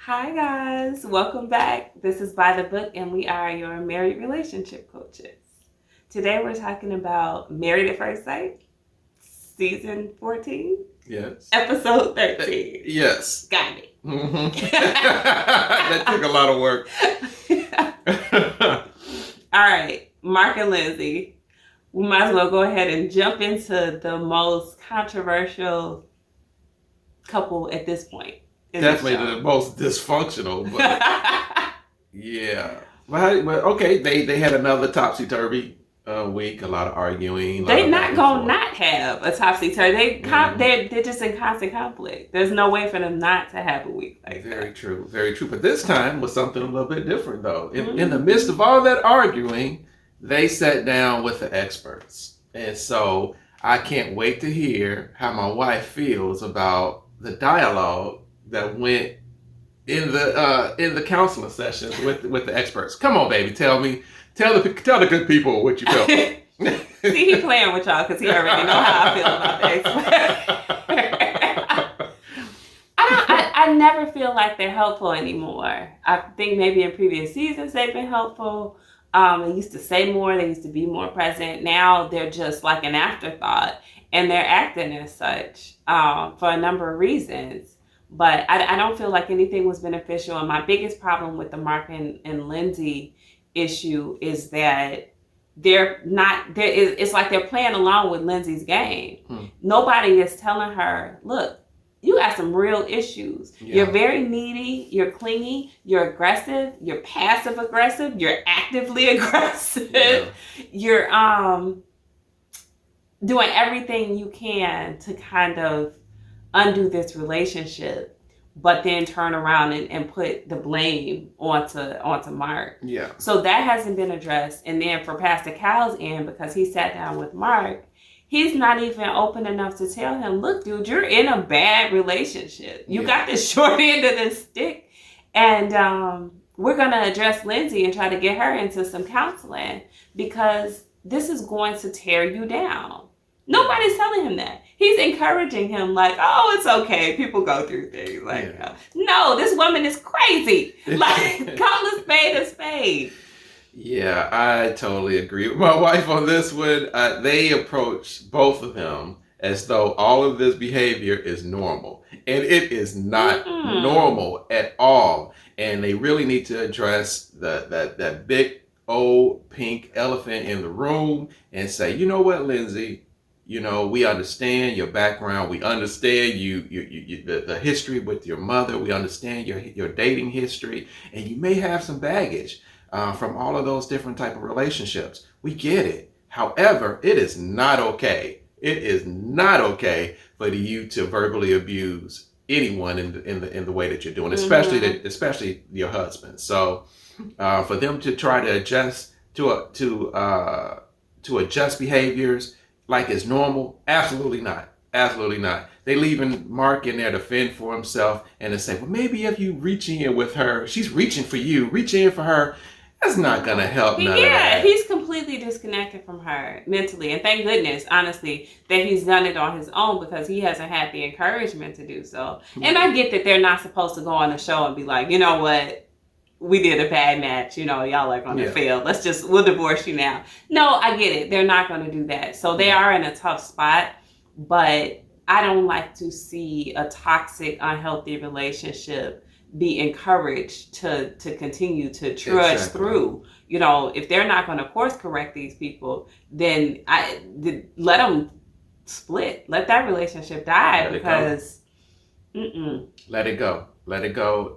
Hi guys, welcome back. This is By the Book and we are your married relationship coaches. Today we're talking about Married at First Sight, season 14. Yes. Episode 13. Yes. Got it. Mm-hmm. That took a lot of work. All right, Mark and Lindsey. We might as well go ahead and jump into the most controversial couple at this point. Definitely the most dysfunctional, but yeah. But okay, they had another topsy-turvy week, a lot of arguing. They not gonna not have a topsy-turvy. They're just in constant conflict. There's no way for them not to have a week like that. Very true, very true. But this time was something a little bit different though. In the midst of all that arguing, they sat down with the experts. And so I can't wait to hear how my wife feels about the dialogue that went in the counseling sessions with the experts. Come on, baby, tell the good people what you felt. See, he playing with y'all because he already know how I feel about the experts. I never feel like they're helpful anymore. I think maybe in previous seasons they've been helpful. They used to say more. They used to be more present. Now they're just like an afterthought, and they're acting as such for a number of reasons. But I don't feel like anything was beneficial. And my biggest problem with the Mark and Lindsey issue is that it's like they're playing along with Lindsey's game. Nobody is telling her, look, you got some real issues. Yeah. You're very needy, you're clingy, you're aggressive, you're passive aggressive, you're actively aggressive. Yeah. You're doing everything you can to kind of undo this relationship, but then turn around and put the blame onto Mark. Yeah. So that hasn't been addressed. And then for Pastor Cal's end, because he sat down with Mark, he's not even open enough to tell him, look, dude, you're in a bad relationship. You got the short end of the stick. And we're going to address Lindsey and try to get her into some counseling because this is going to tear you down. Nobody's telling him that. He's encouraging him like, oh, it's okay. People go through things. Like, no, this woman is crazy. Like, call a spade a spade. Yeah, I totally agree with my wife on this one. They approach both of them as though all of this behavior is normal. And it is not normal at all. And they really need to address that big old pink elephant in the room and say, you know what, Lindsey? You know, we understand your background. We understand the history with your mother. We understand your dating history. And you may have some baggage from all of those different type of relationships. We get it. However, it is not okay. It is not okay for you to verbally abuse anyone in the way that you're doing, especially your husband. So for them to try to adjust to adjust behaviors like it's normal, absolutely not. Absolutely not. They leaving Mark in there to fend for himself and to say, well, maybe if you reach in with her, she's reaching for you, reach in for her. That's not going to help none of that. He's completely disconnected from her mentally. And thank goodness, honestly, that he's done it on his own because he hasn't had the encouragement to do so. And I get that they're not supposed to go on a show and be like, you know what? We did a bad match, you know, y'all are going to fail. We'll divorce you now. No, I get it. They're not going to do that. So they are in a tough spot, but I don't like to see a toxic, unhealthy relationship be encouraged to continue to trudge through. You know, if they're not going to course correct these people, then let them split. Let that relationship die because let it go. Let it go,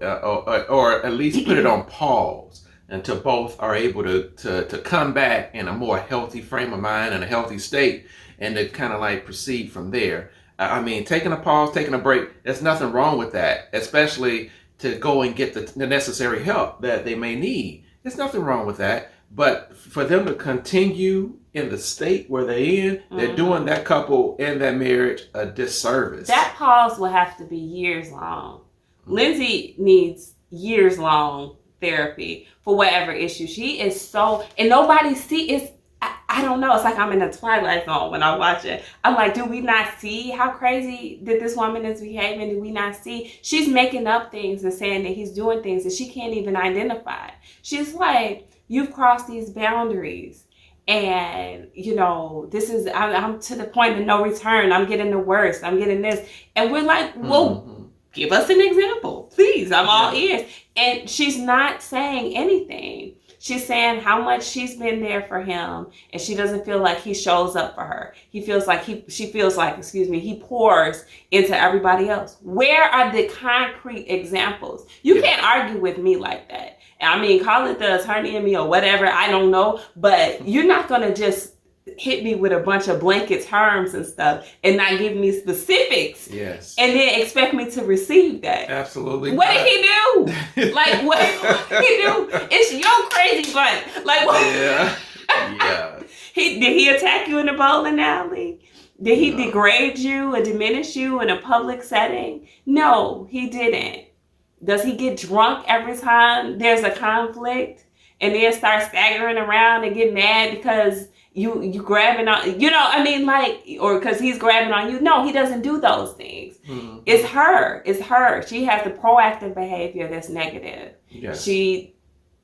or at least put it on pause until both are able to come back in a more healthy frame of mind and a healthy state, and to kind of like proceed from there. I mean, taking a pause, taking a break, there's nothing wrong with that, especially to go and get the necessary help that they may need. There's nothing wrong with that. But for them to continue in the state where they're in, they're doing that couple and that marriage a disservice. That pause will have to be years long. Lindsey needs years long therapy for whatever issue. She is so, and nobody I don't know. It's like I'm in a Twilight Zone when I watch it. I'm like, do we not see how crazy that this woman is behaving? Do we not see? She's making up things and saying that he's doing things that she can't even identify. She's like, you've crossed these boundaries. And, you know, this is, I'm to the point of no return. I'm getting the worst. I'm getting this. And we're like, well, give us an example, please. I'm all ears. And she's not saying anything. She's saying how much she's been there for him, and she doesn't feel like he shows up for her. She feels like he pours into everybody else. Where are the concrete examples? You can't argue with me like that. I mean, call it the attorney in me or whatever, I don't know, but you're not going to just hit me with a bunch of blanket terms and stuff and not give me specifics. Yes. And then expect me to receive that. Absolutely. What did he do? Like, what did he do? It's your crazy butt. Like, what? Yeah. Yeah. Did he attack you in a bowling alley? Did he degrade you or diminish you in a public setting? No, he didn't. Does he get drunk every time there's a conflict and then start staggering around and get mad because you grabbing on, you know, I mean, like, or because he's grabbing on you? No, he doesn't do those things. Mm-hmm. It's her. She has the proactive behavior that's negative. Yes. She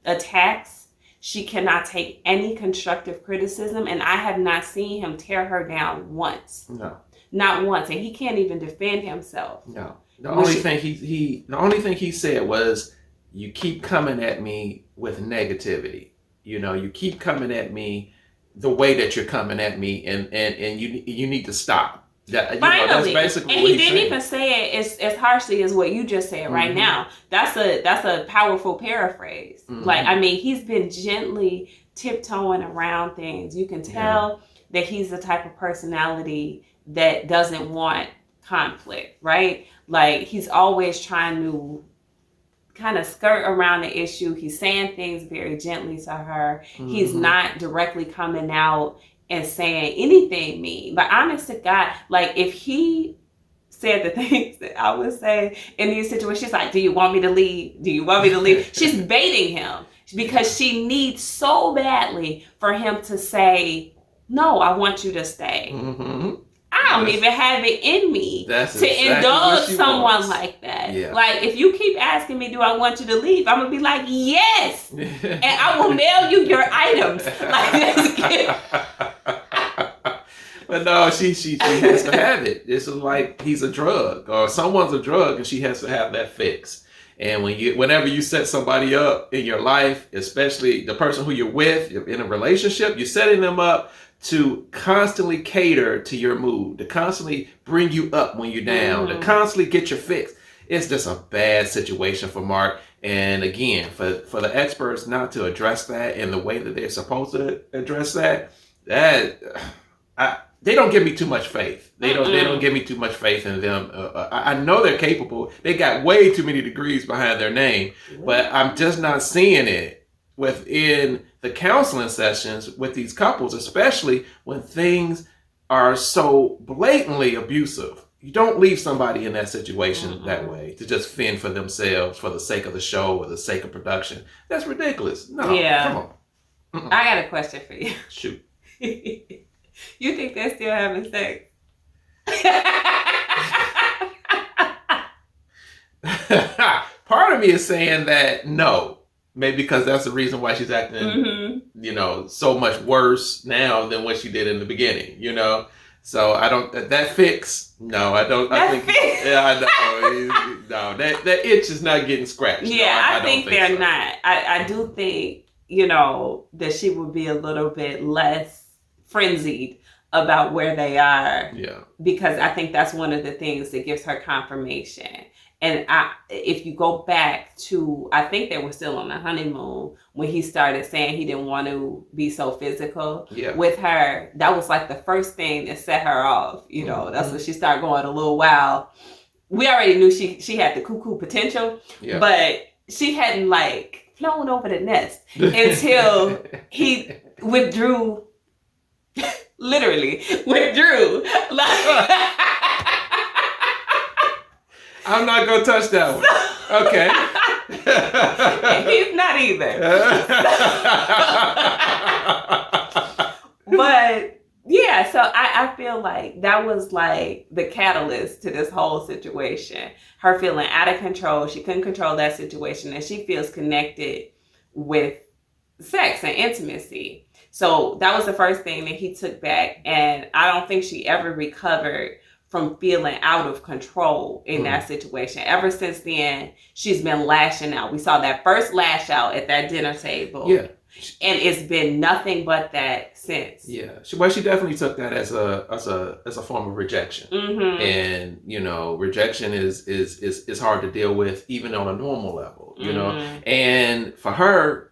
attacks. She cannot take any constructive criticism, and I have not seen him tear her down once. No. Not once, and he can't even defend himself. No. The only thing he said was, "You keep coming at me with negativity. You know, you keep coming at me the way that you're coming at me, and you need to stop." That, finally, that's basically and what he didn't saying. Even say it as harshly as what you just said right now. That's a powerful paraphrase. Like, I mean, he's been gently tiptoeing around things. You can tell that he's the type of personality that doesn't want conflict, right? Like, he's always trying to kind of skirt around the issue. He's saying things very gently to her. He's not directly coming out and saying anything mean. But honest to God, like, if he said the things that I would say in these situations, she's like, do you want me to leave? Do you want me to leave? She's baiting him because she needs so badly for him to say, no, I want you to stay. I don't even have it in me to indulge someone like that. Yeah. Like, if you keep asking me, do I want you to leave? I'm going to be like, yes. And I will mail you your items. Like, but no, she has to have it. It's like he's a drug or someone's a drug, and she has to have that fix. And whenever you set somebody up in your life, especially the person who you're with in a relationship, you're setting them up to constantly cater to your mood, to constantly bring you up when you're down, to constantly get your fix. It's just a bad situation for Mark. And again, for the experts not to address that in the way that they're supposed to address that they don't give me too much faith. They don't give me too much faith in them. I know they're capable. They got way too many degrees behind their name, but I'm just not seeing it within the counseling sessions with these couples, especially when things are so blatantly abusive. You don't leave somebody in that situation that way to just fend for themselves for the sake of the show or the sake of production. That's ridiculous. No, come on. I got a question for you. Shoot. You think they're still having sex? Part of me is saying that no. Maybe because that's the reason why she's acting, so much worse now than what she did in the beginning, So I don't, that fix, no, I don't, I think, yeah, I know, no, that itch is not getting scratched. Yeah, no, I think they're so. Not. I do think, that she would be a little bit less frenzied about where they are. Yeah. Because I think that's one of the things that gives her confirmation. And if you go back to, I think they were still on the honeymoon when he started saying he didn't want to be so physical with her. That was like the first thing that set her off. That's when she started going a little wild. We already knew she had the cuckoo potential, but she hadn't like flown over the nest until he withdrew, literally withdrew. Like, I'm not going to touch that one. Okay. He's not either. But yeah, so I feel like that was like the catalyst to this whole situation. Her feeling out of control. She couldn't control that situation, and she feels connected with sex and intimacy. So that was the first thing that he took back. And I don't think she ever recovered from feeling out of control in that situation. Ever since then, she's been lashing out. We saw that first lash out at that dinner table. Yeah. And it's been nothing but that since. Yeah. She definitely took that as a form of rejection. Mm-hmm. And, you know, rejection is hard to deal with even on a normal level, you know. And for her,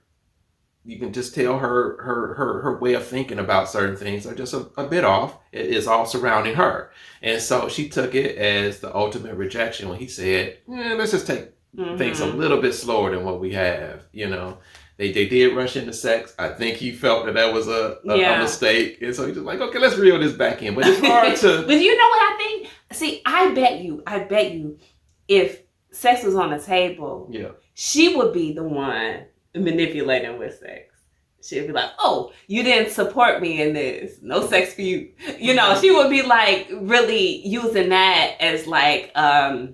you can just tell her way of thinking about certain things are just a bit off. It is all surrounding her. And so she took it as the ultimate rejection when he said, let's just take things a little bit slower than what we have, you know. They did rush into sex. I think he felt that was a mistake. And so he's just like, okay, let's reel this back in. But it's hard to... But you know what I think? See, I bet you, if sex was on the table, she would be the one manipulating with sex. She'd be like, oh, you didn't support me in this. No sex for you. You know, she would be like really using that as like, I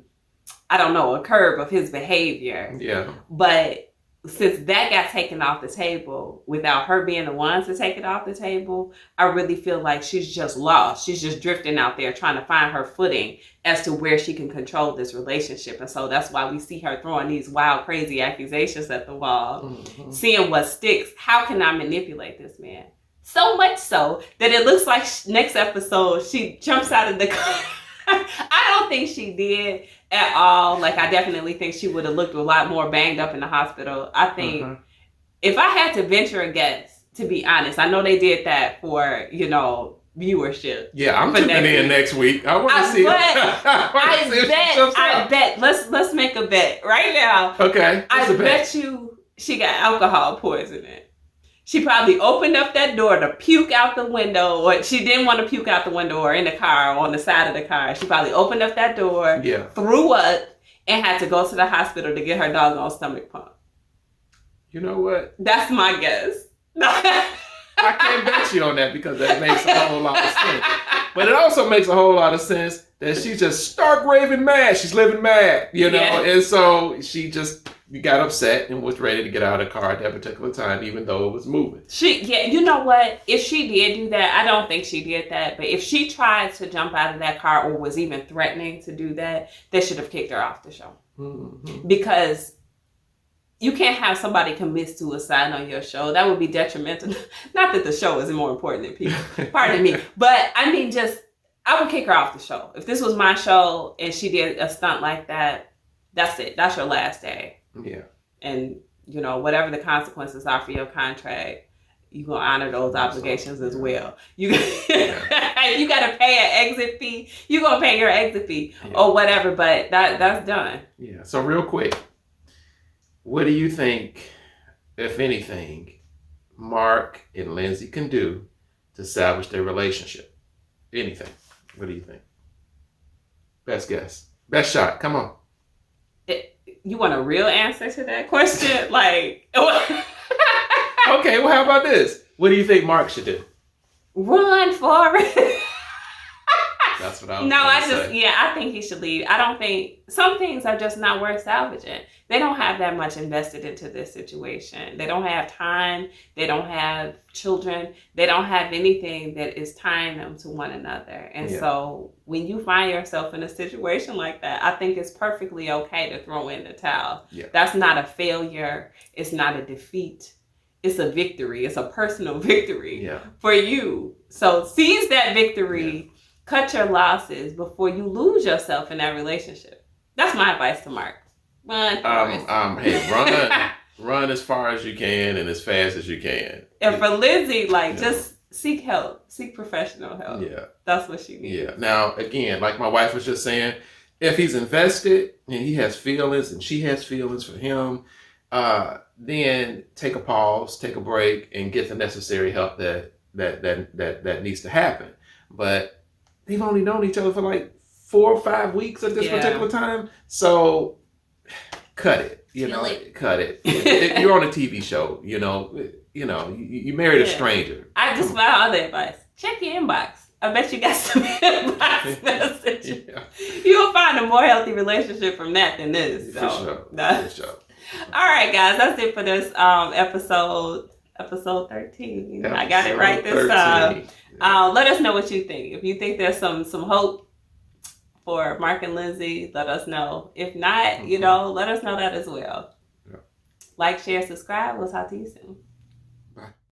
don't know, a curb of his behavior. Yeah. But since that got taken off the table, without her being the one to take it off the table, I really feel like she's just lost. She's just drifting out there trying to find her footing as to where she can control this relationship. And so that's why we see her throwing these wild, crazy accusations at the wall, seeing what sticks. How can I manipulate this man? So much so that it looks like next episode, she jumps out of the car. I don't think she did at all. Like, I definitely think she would have looked a lot more banged up in the hospital. I think if I had to venture a guess, to be honest, I know they did that for, you know, viewership. Yeah, I'm tuning in next week. I want to see. I bet. Let's make a bet right now. Okay. I bet you she got alcohol poisoning. She probably opened up that door to puke out the window, or she didn't want to puke out the window or in the car or on the side of the car. She probably opened up that door, threw up, and had to go to the hospital to get her doggone stomach pumped. You know what? That's my guess. I can't bet you on that because that makes a whole lot of sense. But it also makes a whole lot of sense that she's just stark raving mad. She's living mad, you know? Yeah. And so she just got upset and was ready to get out of the car at that particular time, even though it was moving. You know what? If she did do that, I don't think she did that. But if she tried to jump out of that car or was even threatening to do that, they should have kicked her off the show. Because you can't have somebody commit suicide on your show. That would be detrimental. Not that the show is more important than people. Pardon me. But I mean, I would kick her off the show. If this was my show and she did a stunt like that, that's it. That's your last day. Yeah. And, you know, whatever the consequences are for your contract, you're going to honor those obligations as well. You got to pay an exit fee. You're going to pay your exit fee or whatever, but that's done. Yeah. So real quick, what do you think, if anything, Mark and Lindsey can do to salvage their relationship? Anything. What do you think? Best guess. Best shot. Come on. You want a real answer to that question? Like, okay, well, how about this? What do you think Mark should do? Run for it. That's what I was say. I think he should leave. I don't think, some things are just not worth salvaging. They don't have that much invested into this situation. They don't have time. They don't have children. They don't have anything that is tying them to one another. And so when you find yourself in a situation like that, I think it's perfectly okay to throw in the towel. Yeah. That's not a failure. It's not a defeat. It's a victory. It's a personal victory for you. So seize that victory. Yeah. Cut your losses before you lose yourself in that relationship. That's my advice to Mark. Run. Run as far as you can and as fast as you can. And for Lindsey, just seek help. Seek professional help. Yeah. That's what she needs. Yeah. Now, again, like my wife was just saying, if he's invested and he has feelings and she has feelings for him, then take a pause, take a break, and get the necessary help that needs to happen. But they've only known each other for like 4 or 5 weeks at this particular time. So cut it. Cut it. If you're on a TV show, you married a stranger. My other advice: check your inbox. I bet you got some inbox messages. Yeah. You'll find a more healthy relationship from that than this. So. For sure. All right, guys, that's it for this episode 13. I got it right this time. Let us know what you think. If you think there's some hope for Mark and Lindsey, let us know. If not, let us know that as well. Yeah. Like, share, subscribe. We'll talk to you soon.